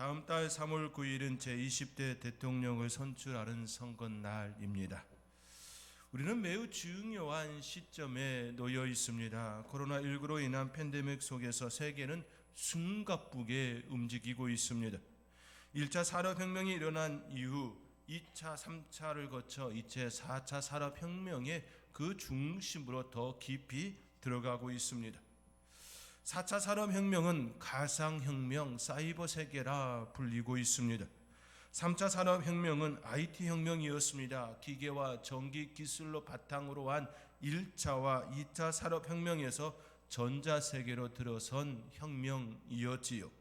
다음 달 3월 9일은 제20대 대통령을 선출하는 선거날입니다. 우리는 매우 중요한 시점에 놓여 있습니다. 코로나19로 인한 팬데믹 속에서 세계는 숨가쁘게 움직이고 있습니다. 1차 산업혁명이 일어난 이후 2차, 3차를 거쳐 이제 4차 산업혁명의 그 중심으로 더 깊이 들어가고 있습니다. 4차 산업혁명은 가상혁명, 사이버 세계라 불리고 있습니다. 3차 산업혁명은 IT혁명이었습니다. 기계와 전기 기술로 바탕으로 한 1차와 2차 산업혁명에서 전자세계로 들어선 혁명이었지요.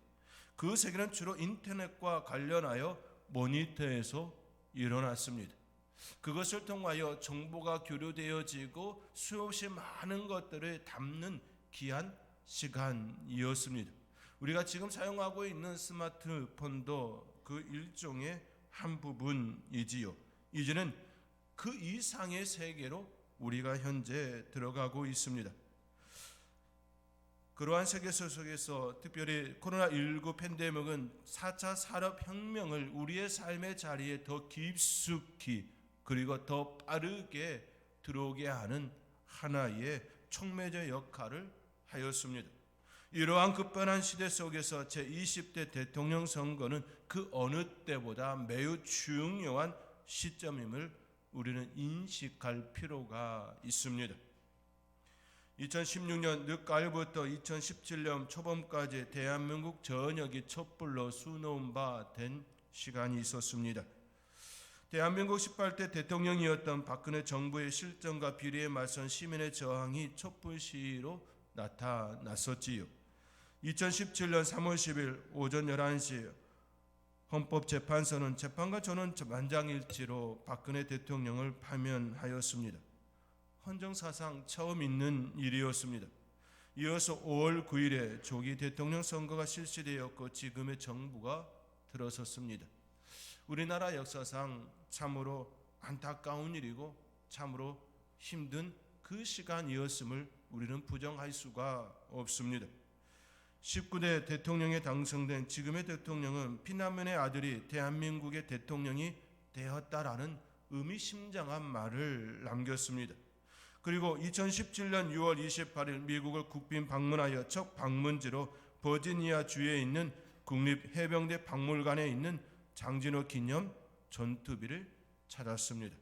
그 세계는 주로 인터넷과 관련하여 모니터에서 일어났습니다. 그것을 통하여 정보가 교류되어지고 수없이 많은 것들을 담는 귀한 시간이었습니다. 우리가 지금 사용하고 있는 스마트폰도 그 일종의 한 부분이지요. 이제는 그 이상의 세계로 우리가 현재 들어가고 있습니다. 그러한 세계 속에서 특별히 코로나19 팬데믹은 4차 산업혁명을 우리의 삶의 자리에 더 깊숙이 그리고 더 빠르게 들어오게 하는 하나의 촉매제 역할을 하였습니다. 이러한 급변한 시대 속에서 제20대 대통령 선거는 그 어느 때보다 매우 중요한 시점임을 우리는 인식할 필요가 있습니다. 2016년 늦가을부터 2017년 초봄까지 대한민국 전역이 촛불로 수놓은 바 된 시간이 있었습니다. 대한민국 18대 대통령이었던 박근혜 정부의 실정과 비리에 맞선 시민의 저항이 촛불 시위로 나타났었지요. 2017년 3월 10일 오전 11시 헌법재판소는 재판과 전원 만장일치로 박근혜 대통령을 파면하였습니다. 헌정사상 처음 있는 일이었습니다. 이어서 5월 9일에 조기 대통령 선거가 실시되었고 지금의 정부가 들어섰습니다. 우리나라 역사상 참으로 안타까운 일이고 참으로 힘든 그 시간이었음을 우리는 부정할 수가 없습니다. 19대 대통령에 당선된 지금의 대통령은 피난민의 아들이 대한민국의 대통령이 되었다라는 의미심장한 말을 남겼습니다. 그리고 2017년 6월 28일 미국을 국빈 방문하여 첫 방문지로 버지니아 주에 있는 국립해병대 박물관에 있는 장진호 기념 전투비를 찾았습니다.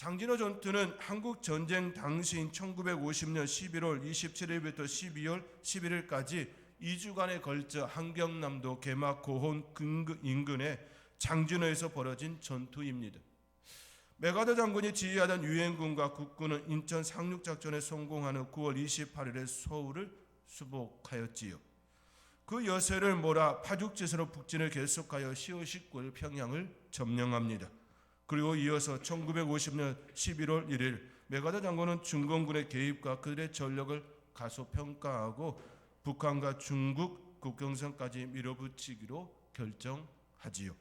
장진호 전투는 한국 전쟁 당시인 1950년 11월 27일부터 12월 11일까지 2주간에 걸쳐 한경남도 개막 고혼 인근의 장진호에서 벌어진 전투입니다. 메가더 장군이 지휘하던 유엔군과 국군은 인천 상륙작전에 성공한 후 9월 28일에 서울을 수복하였지요. 그 여세를 몰아 파죽지세로 북진을 계속하여 10월 19일 평양을 점령합니다. 그리고 이어서 1950년 11월 1일 메가더 장군은 중공군의 개입과 그들의 전력을 가소평가하고 북한과 중국 국경선까지 밀어붙이기로 결정하지요.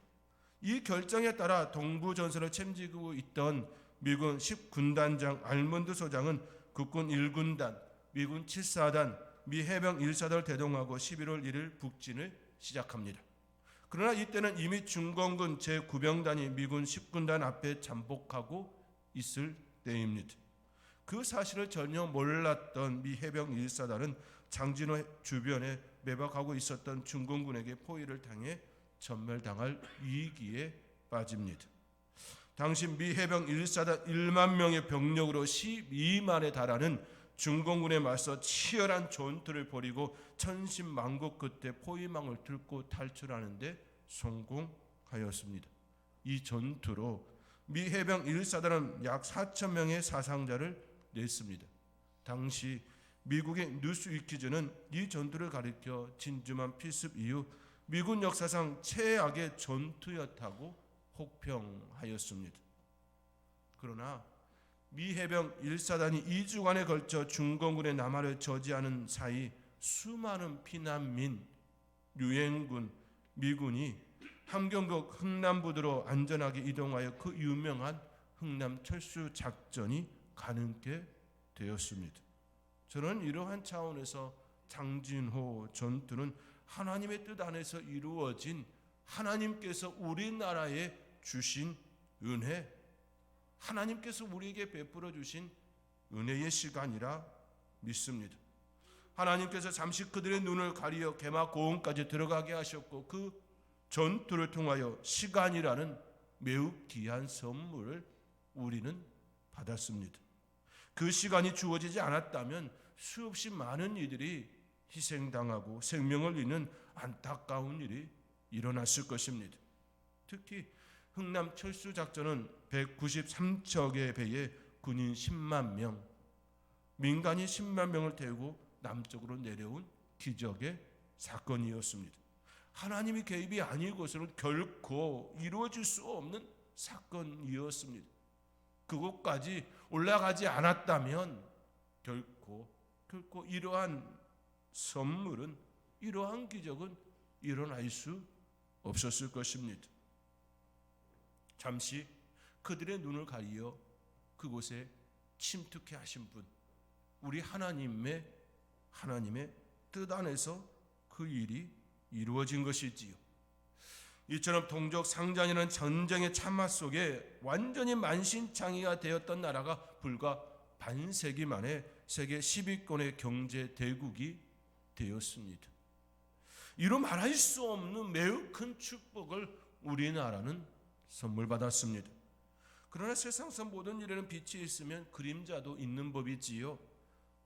이 결정에 따라 동부전선을 책임지고 있던 미군 10군단장 알몬드 소장은 국군 1군단, 미군 7사단, 미 해병 1사단을 대동하고 11월 1일 북진을 시작합니다. 그러나 이때는 이미 중공군 제9병단이 미군 10군단 앞에 잠복하고 있을 때입니다. 그 사실을 전혀 몰랐던 미 해병 1사단은 장진호 주변에 매박하고 있었던 중공군에게 포위를 당해 전멸당할 위기에 빠집니다. 당시 미 해병 1사단 1만 명의 병력으로 12만에 달하는 중공군에 맞서 치열한 전투를 벌이고 천신만고 끝에 포위망을 뚫고 탈출하는 데 성공하였습니다. 이 전투로 미 해병 1사단은 약 4천 명의 사상자를 냈습니다. 당시 미국의 뉴스위키즈는 이 전투를 가리켜 진주만 필습 이후 미군 역사상 최악의 전투였다고 혹평하였습니다. 그러나 미 해병 1사단이 2주간에 걸쳐 중공군의 남하를 저지하는 사이 수많은 피난민, 유엔군, 미군이 함경북 흥남부두로 안전하게 이동하여 그 유명한 흥남 철수 작전이 가능케 되었습니다. 저는 이러한 차원에서 장진호 전투는 하나님의 뜻 안에서 이루어진 하나님께서 우리나라에 주신 은혜, 하나님께서 우리에게 베풀어 주신 은혜의 시간이라 믿습니다. 하나님께서 잠시 그들의 눈을 가리어 게마 고원까지 들어가게 하셨고 그 전투를 통하여 시간이라는 매우 귀한 선물을 우리는 받았습니다. 그 시간이 주어지지 않았다면 수없이 많은 이들이 희생당하고 생명을 잃는 안타까운 일이 일어났을 것입니다. 특히 흥남 철수작전은 193척의 배에 군인 10만 명, 민간인 10만 명을 태우고 남쪽으로 내려온 기적의 사건이었습니다. 하나님의 개입이 아니고서는 결코 이루어질 수 없는 사건이었습니다. 그곳까지 올라가지 않았다면 결코 이러한 선물은, 이러한 기적은 일어날 수 없었을 것입니다. 잠시 그들의 눈을 가리어 그곳에 침투케 하신 분, 우리 하나님의 뜻 안에서 그 일이 이루어진 것이지요. 이처럼 동족 상잔이라는 전쟁의 참화 속에 완전히 만신창이가 되었던 나라가 불과 반세기 만에 세계 10위권의 경제 대국이 되었습니다. 이루 말할 수 없는 매우 큰 축복을 우리나라는 선물 받았습니다. 그러나 세상선 모든 일에는 빛이 있으면 그림자도 있는 법이지요.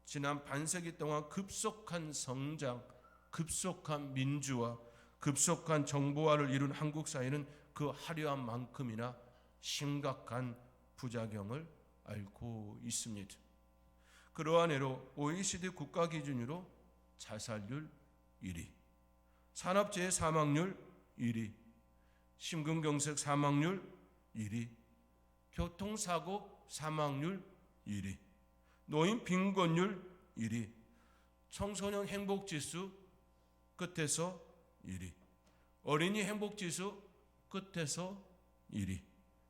지난 반세기 동안 급속한 성장, 급속한 민주화, 급속한 정보화를 이룬 한국 사회는 그 화려한 만큼이나 심각한 부작용을 앓고 있습니다. 그러한 애로 OECD 국가 기준으로 자살률 1위, 산업재해 사망률 1위, 심근경색 사망률 1위, 교통사고 사망률 1위, 노인 빈곤율 1위, 청소년 행복지수 끝에서 1위, 어린이 행복지수 끝에서 1위,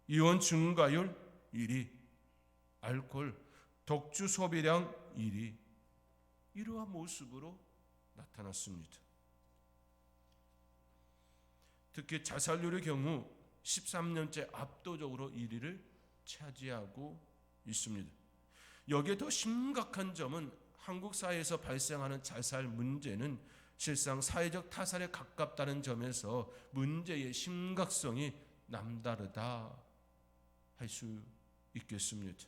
이혼 증가율 1위, 알코올, 독주 소비량 1위, 이러한 모습으로 나타났습니다. 특히 자살률의 경우 13년째 압도적으로 1위를 차지하고 있습니다. 여기에 더 심각한 점은 한국 사회에서 발생하는 자살 문제는 실상 사회적 타살에 가깝다는 점에서 문제의 심각성이 남다르다 할 수 있겠습니다.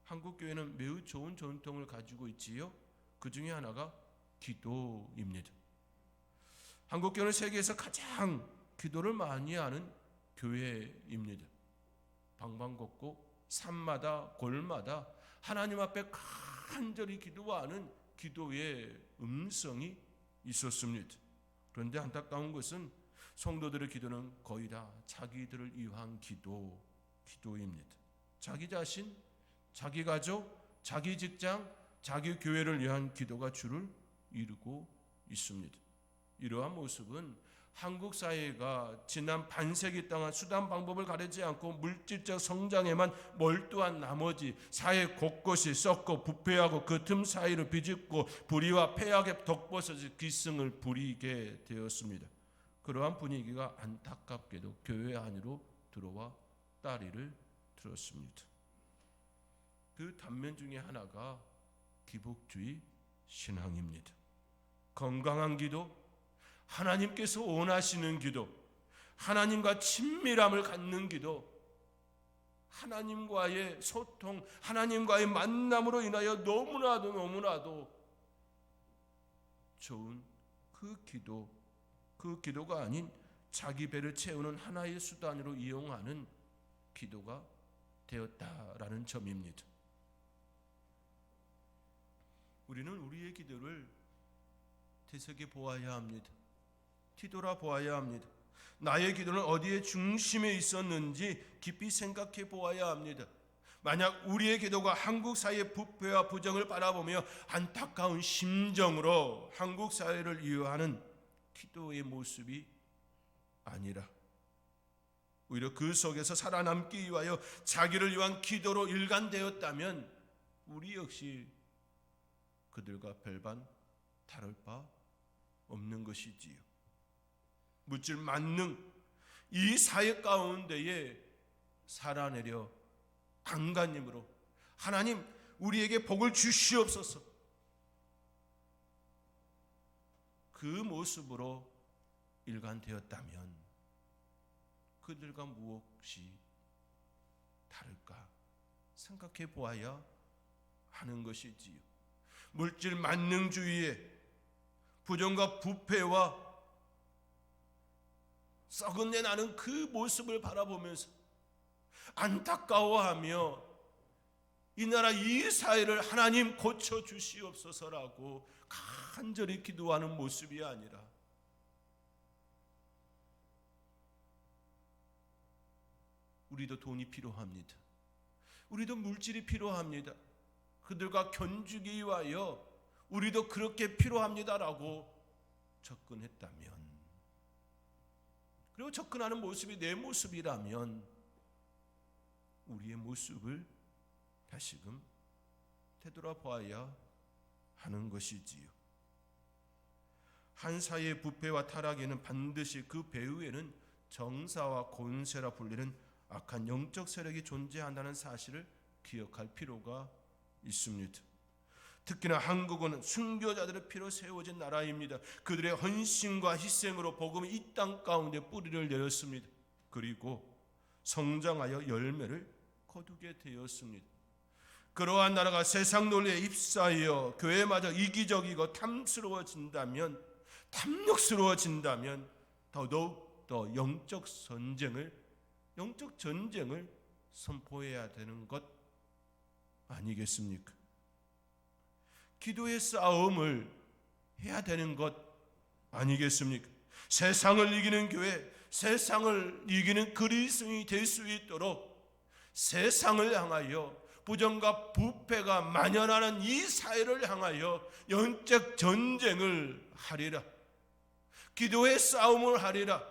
한국 교회는 매우 좋은 전통을 가지고 있지요. 그 중에 하나가 기도입니다. 한국 교회는 세계에서 가장 기도를 많이 하는 교회입니다. 방방곡곡 산마다 골마다 하나님 앞에 간절히 기도하는 기도의 음성이 있었습니다. 그런데 안타까운 것은 성도들의 기도는 거의 다 자기들을 위한 기도입니다. 자기 자신, 자기 가족, 자기 직장, 자기 교회를 위한 기도가 주를 이루고 있습니다. 이러한 모습은 한국 사회가 지난 반세기 동안 수단 방법을 가리지 않고 물질적 성장에만 몰두한 나머지 사회 곳곳이 썩고 부패하고 그 틈 사이를 비집고 불의와 폐악의 덕버섯이 기승을 부리게 되었습니다. 그러한 분위기가 안타깝게도 교회 안으로 들어와 따리를 들었습니다. 그 단면 중에 하나가 기복주의 신앙입니다. 건강한 기도, 하나님께서 원하시는 기도, 하나님과 친밀함을 갖는 기도, 하나님과의 소통, 하나님과의 만남으로 인하여 너무나도 좋은 그 기도가 아닌 자기 배를 채우는 하나의 수단으로 이용하는 기도가 되었다라는 점입니다. 우리는 우리의 기도를 되새겨 보아야 합니다. 뒤돌아 보아야 합니다. 나의 기도는 어디에 중심에 있었는지 깊이 생각해 보아야 합니다. 만약 우리의 기도가 한국 사회의 부패와 부정을 바라보며 안타까운 심정으로 한국 사회를 위하는 기도의 모습이 아니라 오히려 그 속에서 살아남기 위하여 자기를 위한 기도로 일관되었다면 우리 역시 그들과 별반 다를 바 없는 것이지요. 물질 만능 이 사회 가운데에 살아내려 안간힘으로 하나님 우리에게 복을 주시옵소서, 그 모습으로 일관되었다면 그들과 무엇이 다를까 생각해 보아야 하는 것이지요. 물질 만능주의에 부정과 부패와 썩은 내 나는 그 모습을 바라보면서 안타까워하며 이 나라 이 사회를 하나님 고쳐 주시옵소서라고 간절히 기도하는 모습이 아니라 우리도 돈이 필요합니다. 우리도 물질이 필요합니다. 그들과 견주기 위하여 우리도 그렇게 필요합니다라고 접근했다면, 그리고 접근하는 모습이 내 모습이라면 우리의 모습을 다시금 되돌아봐야 하는 것이지요. 한 사회의 부패와 타락에는 반드시 그 배후에는 정사와 권세라 불리는 악한 영적 세력이 존재한다는 사실을 기억할 필요가 있습니다. 특히나 한국은 순교자들의 피로 세워진 나라입니다. 그들의 헌신과 희생으로 복음이 이 땅 가운데 뿌리를 내렸습니다. 그리고 성장하여 열매를 거두게 되었습니다. 그러한 나라가 세상 논리에 입사하여 교회마저 이기적이고 탐스러워진다면, 탐욕스러워진다면 더더욱 더 영적 전쟁을 선포해야 되는 것 아니겠습니까? 기도의 싸움을 해야 되는 것 아니겠습니까? 세상을 이기는 교회, 세상을 이기는 그리스도인이 될 수 있도록 세상을 향하여 부정과 부패가 만연하는 이 사회를 향하여 영적 전쟁을 하리라. 기도의 싸움을 하리라.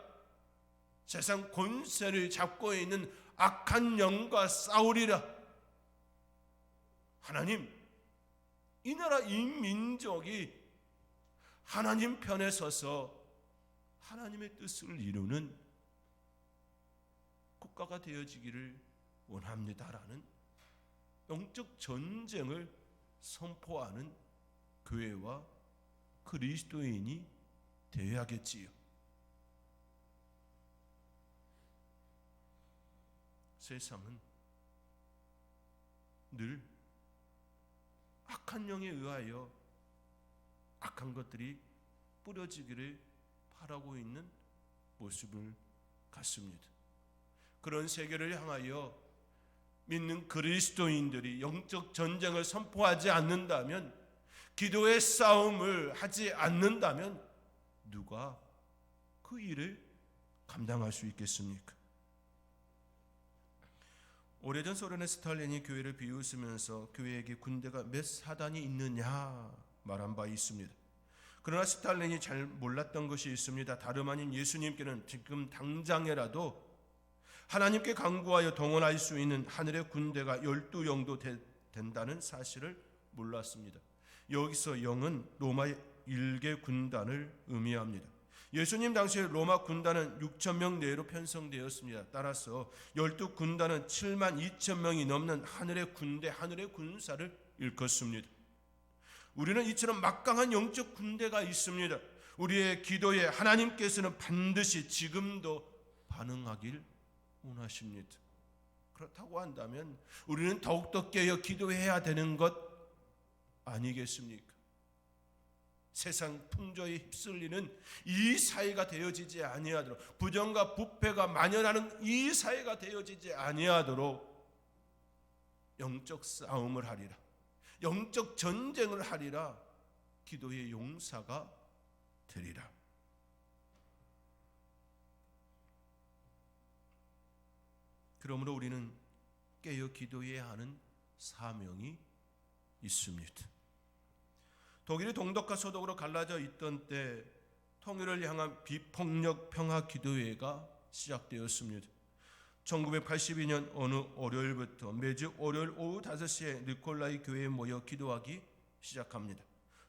세상 권세를 잡고 있는 악한 영과 싸우리라. 하나님, 이 나라 이 민족이 하나님 편에 서서 하나님의 뜻을 이루는 국가가 되어지기를 원합니다라는 영적 전쟁을 선포하는 교회와 그리스도인이 되어야겠지요. 세상은 늘 악한 영에 의하여 악한 것들이 뿌려지기를 바라고 있는 모습을 갖습니다. 그런 세계를 향하여 믿는 그리스도인들이 영적 전쟁을 선포하지 않는다면, 기도의 싸움을 하지 않는다면 누가 그 일을 감당할 수 있겠습니까? 오래전 소련의 스탈린이 교회를 비웃으면서 교회에게 군대가 몇 사단이 있느냐 말한 바 있습니다. 그러나 스탈린이 잘 몰랐던 것이 있습니다. 다름 아닌 예수님께는 지금 당장에라도 하나님께 간구하여 동원할 수 있는 하늘의 군대가 12영도 된다는 사실을 몰랐습니다. 여기서 영은 로마의 일개 군단을 의미합니다. 예수님 당시에 로마 군단은 6,000명 내로 편성되었습니다. 따라서 12군단은 72,000명이 넘는 하늘의 군대, 하늘의 군사를 일컫습니다. 우리는 이처럼 막강한 영적 군대가 있습니다. 우리의 기도에 하나님께서는 반드시 지금도 반응하길 원하십니다. 그렇다고 한다면 우리는 더욱더 깨어 기도해야 되는 것 아니겠습니까? 세상 풍조에 휩쓸리는 이 사회가 되어지지 아니하도록, 부정과 부패가 만연하는 이 사회가 되어지지 아니하도록 영적 싸움을 하리라, 영적 전쟁을 하리라, 기도의 용사가 되리라. 그러므로 우리는 깨어 기도해야 하는 사명이 있습니다. 독일이 동독과 서독으로 갈라져 있던 때 통일을 향한 비폭력 평화 기도회가 시작되었습니다. 1982년 어느 월요일부터 매주 월요일 오후 5시에 니콜라이 교회에 모여 기도하기 시작합니다.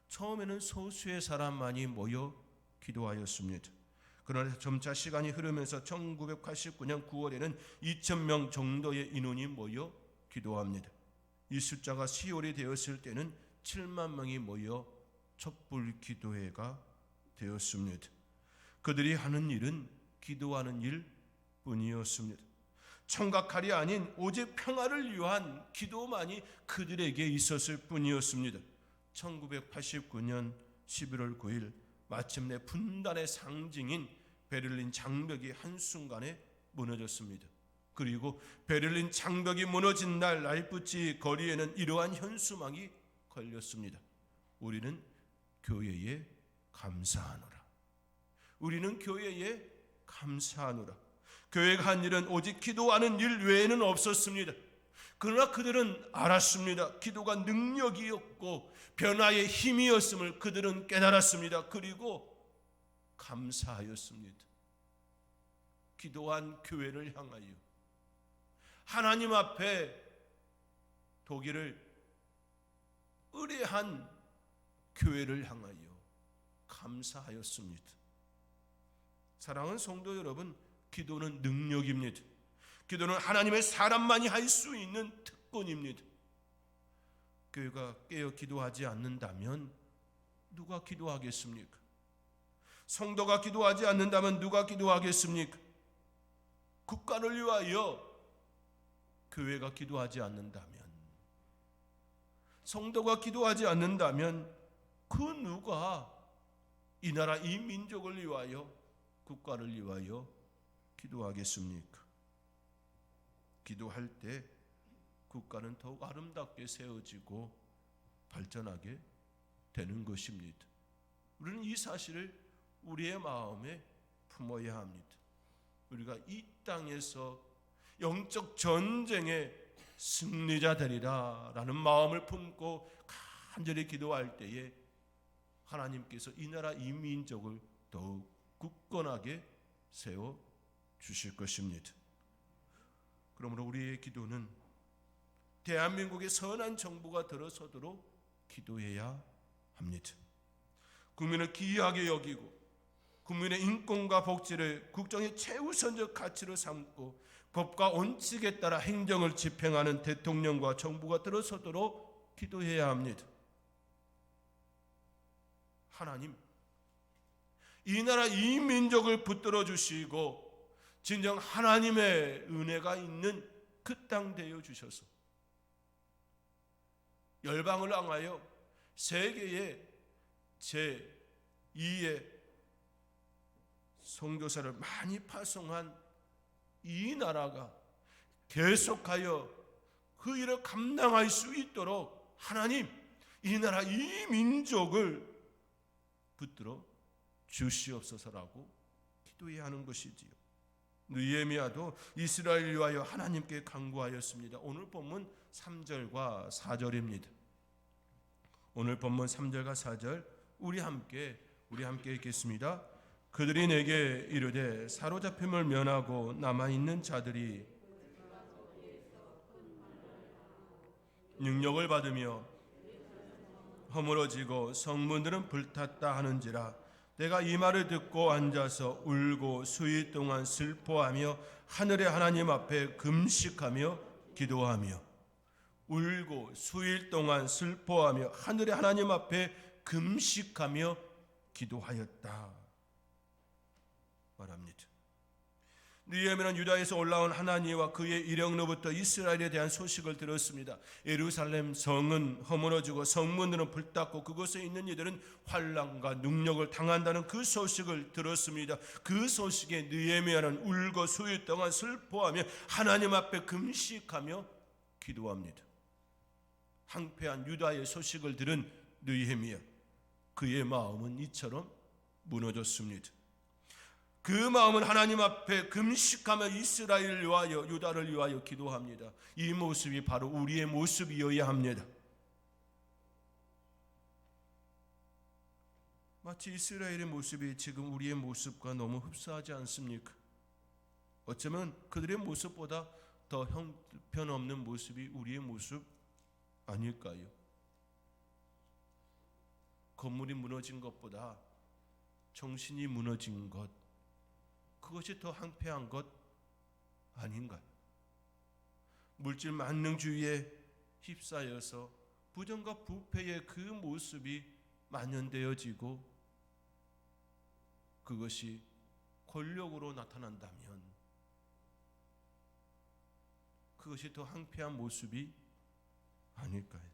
처음에는 소수의 사람만이 모여 기도하였습니다. 그러나 점차 시간이 흐르면서 1989년 9월에는 2,000명 정도의 인원이 모여 기도합니다. 이 숫자가 10월이 되었을 때는 7만 명이 모여 촛불 기도회가 되었습니다. 그들이 하는 일은 기도하는 일뿐이었습니다. 청각할이 아닌 오직 평화를 위한 기도만이 그들에게 있었을 뿐이었습니다. 1989년 11월 9일 마침내 분단의 상징인 베를린 장벽이 한순간에 무너졌습니다. 그리고 베를린 장벽이 무너진 날 라이프치히 거리에는 이러한 현수막이 걸렸습니다. 우리는 교회에 감사하노라. 우리는 교회에 감사하노라. 교회가 한 일은 오직 기도하는 일 외에는 없었습니다. 그러나 그들은 알았습니다. 기도가 능력이었고 변화의 힘이었음을 그들은 깨달았습니다. 그리고 감사하였습니다. 기도한 교회를 향하여 하나님 앞에 도기를 의뢰한 교회를 향하여 감사하였습니다. 사랑하는 성도 여러분, 기도는 능력입니다. 기도는 하나님의 사람만이 할 수 있는 특권입니다. 교회가 깨어 기도하지 않는다면 누가 기도하겠습니까? 성도가 기도하지 않는다면 누가 기도하겠습니까? 국가를 위하여 교회가 기도하지 않는다면, 성도가 기도하지 않는다면 그 누가 이 나라 이 민족을 위하여, 국가를 위하여 기도하겠습니까? 기도할 때 국가는 더욱 아름답게 세워지고 발전하게 되는 것입니다. 우리는 이 사실을 우리의 마음에 품어야 합니다. 우리가 이 땅에서 영적 전쟁의 승리자 되리라 라는 마음을 품고 간절히 기도할 때에 하나님께서 이 나라 이 민족을 더욱 굳건하게 세워 주실 것입니다. 그러므로 우리의 기도는 대한민국의 선한 정부가 들어서도록 기도해야 합니다. 국민을 귀하게 여기고 국민의 인권과 복지를 국정의 최우선적 가치로 삼고 법과 원칙에 따라 행정을 집행하는 대통령과 정부가 들어서도록 기도해야 합니다. 하나님, 이 나라 이 민족을 붙들어 주시고 진정 하나님의 은혜가 있는 그 땅 되어 주셔서 열방을 향하여 세계의 제2의 선교사를 많이 파송한 이 나라가 계속하여 그 일을 감당할 수 있도록 하나님, 이 나라 이 민족을 붙들어 주시옵소서라고 기도해야 하는 것이지요. 느헤미야도 이스라엘을 위하여 하나님께 간구하였습니다. 오늘 본문 3절과 4절입니다. 오늘 본문 3절과 4절 우리 함께 읽겠습니다. 그들이 내게 이르되 사로잡힘을 면하고 남아있는 자들이 능력을 받으며 허물어지고 성문들은 불탔다 하는지라. 내가 이 말을 듣고 앉아서 울고 수일 동안 슬퍼하며 하늘의 하나님 앞에 금식하며 기도하며, 울고 수일 동안 슬퍼하며 하늘의 하나님 앞에 금식하며 기도하였다 말합니다. 느헤미야는 유다에서 올라온 하나니와 그의 일행로부터 이스라엘에 대한 소식을 들었습니다. 예루살렘 성은 허물어지고 성문들은 불탔고 그곳에 있는 이들은 환난과 능력을 당한다는 그 소식을 들었습니다. 그 소식에 느헤미야는 울고 수일 동안 슬퍼하며 하나님 앞에 금식하며 기도합니다. 황폐한 유다의 소식을 들은 느헤미야, 그의 마음은 이처럼 무너졌습니다. 그 마음은 하나님 앞에 금식하며 이스라엘을 위하여, 유다를 위하여 기도합니다. 이 모습이 바로 우리의 모습이어야 합니다. 마치 이스라엘의 모습이 지금 우리의 모습과 너무 흡사하지 않습니까? 어쩌면 그들의 모습보다 더 형편없는 모습이 우리의 모습 아닐까요? 건물이 무너진 것보다 정신이 무너진 것, 그것이 더 황폐한 것 아닌가요? 물질 만능주의에 휩싸여서 부정과 부패의 그 모습이 만연되어지고 그것이 권력으로 나타난다면 그것이 더 황폐한 모습이 아닐까요?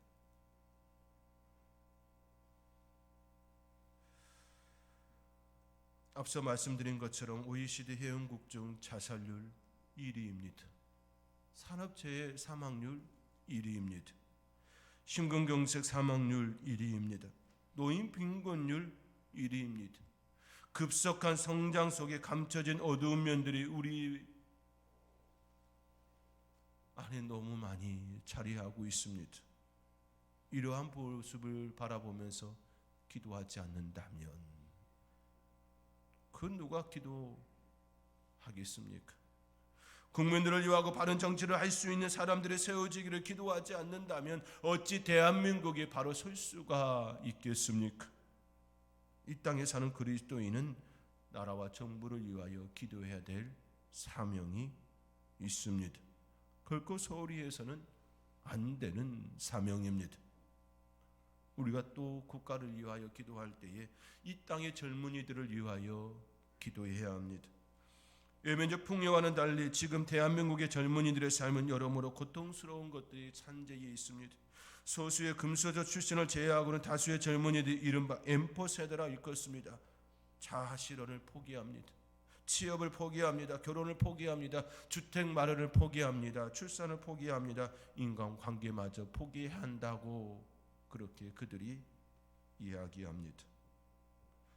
앞서 말씀드린 것처럼 OECD 회원국 중 자살률 1위입니다. 산업재해 사망률 1위입니다. 심근경색 사망률 1위입니다. 노인 빈곤율 1위입니다. 급속한 성장 속에 감춰진 어두운 면들이 우리 안에 너무 많이 자리하고 있습니다. 이러한 모습을 바라보면서 기도하지 않는다면 그 누가 기도하겠습니까? 국민들을 위하고 바른 정치를 할 수 있는 사람들이 세워지기를 기도하지 않는다면 어찌 대한민국이 바로 설 수가 있겠습니까? 이 땅에 사는 그리스도인은 나라와 정부를 위하여 기도해야 될 사명이 있습니다. 결코 소홀히해서는 안 되는 사명입니다. 우리가 또 국가를 위하여 기도할 때에 이 땅의 젊은이들을 위하여 기도해야 합니다. 외면적 풍요와는 달리 지금 대한민국의 젊은이들의 삶은 여러모로 고통스러운 것들이 산재해 있습니다. 소수의 금수저 출신을 제외하고는 다수의 젊은이들이 이른바 엠포 세대라 일컫습니다. 자아 실현을 포기합니다. 취업을 포기합니다. 결혼을 포기합니다. 주택 마련을 포기합니다. 출산을 포기합니다. 인간관계마저 포기해야 한다고 그렇게 그들이 이야기합니다.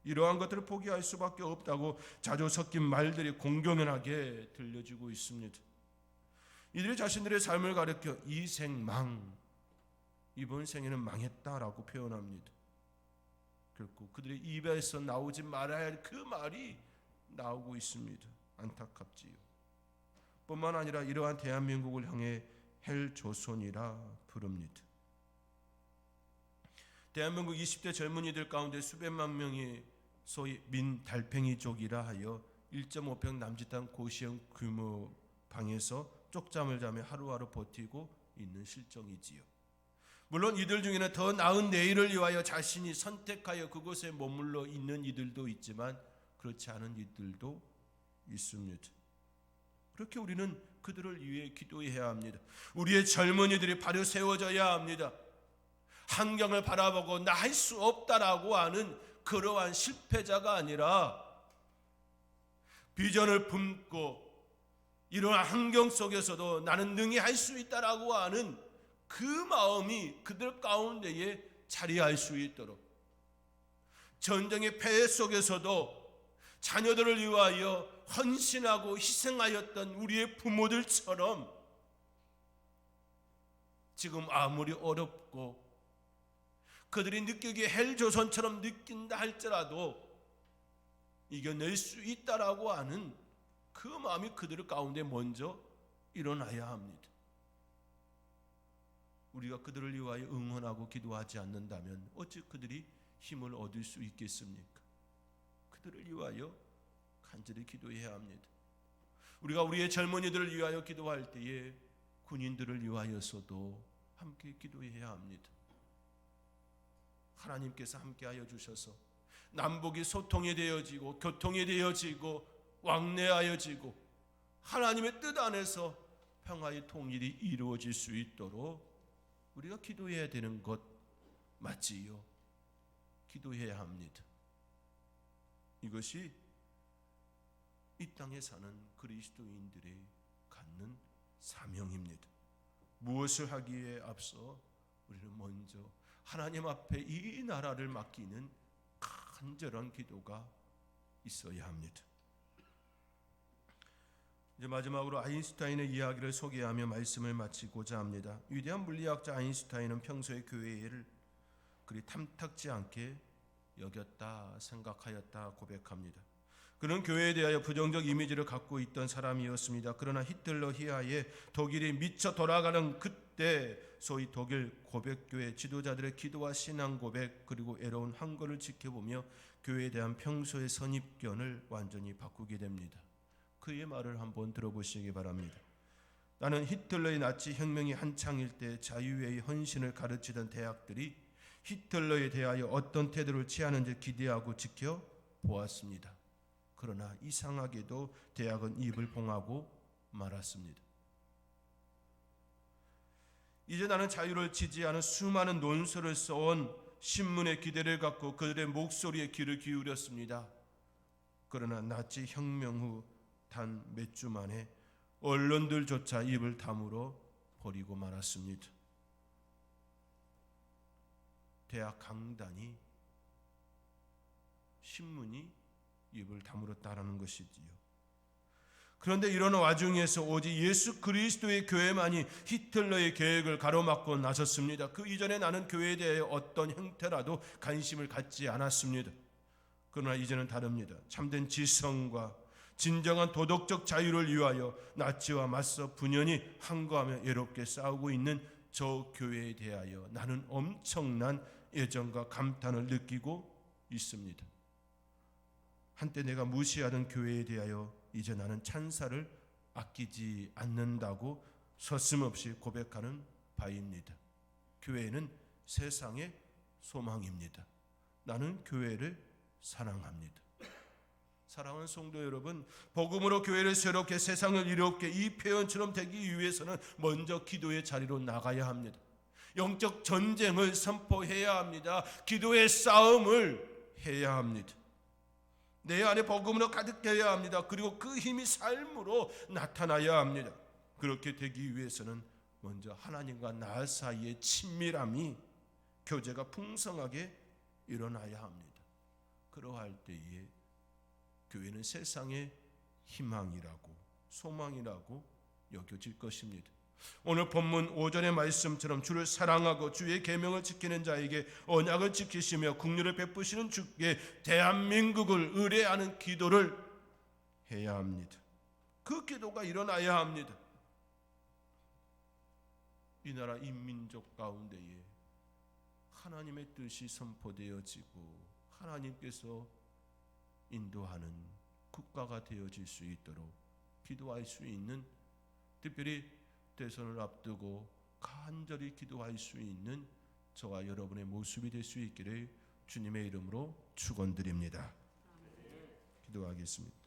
이러한 것들을 포기할 수밖에 없다고 자주 섞인 말들이 공공연하게 들려지고 있습니다. 이들이 자신들의 삶을 가리켜 이 생망, 이번 생에는 망했다라고 표현합니다. 결국 그들의 입에서 나오지 말아야 할 그 말이 나오고 있습니다. 안타깝지요. 뿐만 아니라 이러한 대한민국을 향해 헬조선이라 부릅니다. 대한민국 20대 젊은이들 가운데 수백만 명이 소위 민달팽이족이라 하여 1.5평 남짓한 고시형 규모 방에서 쪽잠을 자며 하루하루 버티고 있는 실정이지요. 물론 이들 중에는 더 나은 내일을 위하여 자신이 선택하여 그곳에 머물러 있는 이들도 있지만 그렇지 않은 이들도 있습니다. 그렇게 우리는 그들을 위해 기도해야 합니다. 우리의 젊은이들이 바로 세워져야 합니다. 환경을 바라보고 나 할 수 없다라고 하는 그러한 실패자가 아니라 비전을 품고 이러한 환경 속에서도 나는 능히 할 수 있다라고 하는 그 마음이 그들 가운데에 자리할 수 있도록 전쟁의 폐해 속에서도 자녀들을 위하여 헌신하고 희생하였던 우리의 부모들처럼 지금 아무리 어렵고 그들이 느끼기에 헬조선처럼 느낀다 할지라도 이겨낼 수 있다라고 하는 그 마음이 그들 가운데 먼저 일어나야 합니다. 우리가 그들을 위하여 응원하고 기도하지 않는다면 어찌 그들이 힘을 얻을 수 있겠습니까? 그들을 위하여 간절히 기도해야 합니다. 우리가 우리의 젊은이들을 위하여 기도할 때에 군인들을 위하여서도 함께 기도해야 합니다. 하나님께서 함께하여 주셔서 남북이 소통이 되어지고 교통이 되어지고 왕래하여지고 하나님의 뜻 안에서 평화의 통일이 이루어질 수 있도록 우리가 기도해야 되는 것 맞지요? 기도해야 합니다. 이것이 이 땅에 사는 그리스도인들이 갖는 사명입니다. 무엇을 하기에 앞서 우리는 먼저 하나님 앞에 이 나라를 맡기는 간절한 기도가 있어야 합니다. 이제 마지막으로 아인슈타인의 이야기를 소개하며 말씀을 마치고자 합니다. 위대한 물리학자 아인슈타인은 평소에 교회를 그리 탐탁지 않게 여겼다 생각하였다 고백합니다. 그는 교회에 대하여 부정적 이미지를 갖고 있던 사람이었습니다. 그러나 히틀러 희하에 독일이 미쳐 돌아가는 그때 소위 독일 고백교회 지도자들의 기도와 신앙 고백 그리고 애로운 한거를 지켜보며 교회에 대한 평소의 선입견을 완전히 바꾸게 됩니다. 그의 말을 한번 들어보시기 바랍니다. 나는 히틀러의 나치 혁명이 한창일 때 자유의 헌신을 가르치던 대학들이 히틀러에 대하여 어떤 태도를 취하는지 기대하고 지켜보았습니다. 그러나 이상하게도 대학은 입을 봉하고 말았습니다. 이제 나는 자유를 지지하는 수많은 논설을 써온 신문의 기대를 갖고 그들의 목소리에 귀를 기울였습니다. 그러나 나치 혁명 후 단 몇 주 만에 언론들조차 입을 다물어 버리고 말았습니다. 대학 강단이 신문이 입을 다물었다라는 것이지요. 그런데 이런 와중에서 오직 예수 그리스도의 교회만이 히틀러의 계획을 가로막고 나섰습니다. 그 이전에 나는 교회에 대해 어떤 형태라도 관심을 갖지 않았습니다. 그러나 이제는 다릅니다. 참된 지성과 진정한 도덕적 자유를 위하여 나치와 맞서 분연히 항거하며 애롭게 싸우고 있는 저 교회에 대하여 나는 엄청난 애정과 감탄을 느끼고 있습니다. 한때 내가 무시하던 교회에 대하여 이제 나는 찬사를 아끼지 않는다고 서슴없이 고백하는 바입니다. 교회는 세상의 소망입니다. 나는 교회를 사랑합니다. 사랑하는 성도 여러분, 복음으로 교회를 새롭게 세상을 이롭게 이 표현처럼 되기 위해서는 먼저 기도의 자리로 나가야 합니다. 영적 전쟁을 선포해야 합니다. 기도의 싸움을 해야 합니다. 내 안에 복음으로 가득해야 합니다. 그리고 그 힘이 삶으로 나타나야 합니다. 그렇게 되기 위해서는 먼저 하나님과 나 사이의 친밀함이 교제가 풍성하게 일어나야 합니다. 그러할 때에 교회는 세상의 희망이라고 소망이라고 여겨질 것입니다. 오늘 본문 5절의 말씀처럼 주를 사랑하고 주의 계명을 지키는 자에게 언약을 지키시며 긍휼을 베푸시는 주께 대한민국을 의뢰하는 기도를 해야 합니다. 그 기도가 일어나야 합니다. 이 나라 인민족 가운데에 하나님의 뜻이 선포되어지고 하나님께서 인도하는 국가가 되어질 수 있도록 기도할 수 있는, 특별히 대선을 앞두고 간절히 기도할 수 있는 저와 여러분의 모습이 될 수 있기를 주님의 이름으로 축원드립니다. 기도하겠습니다.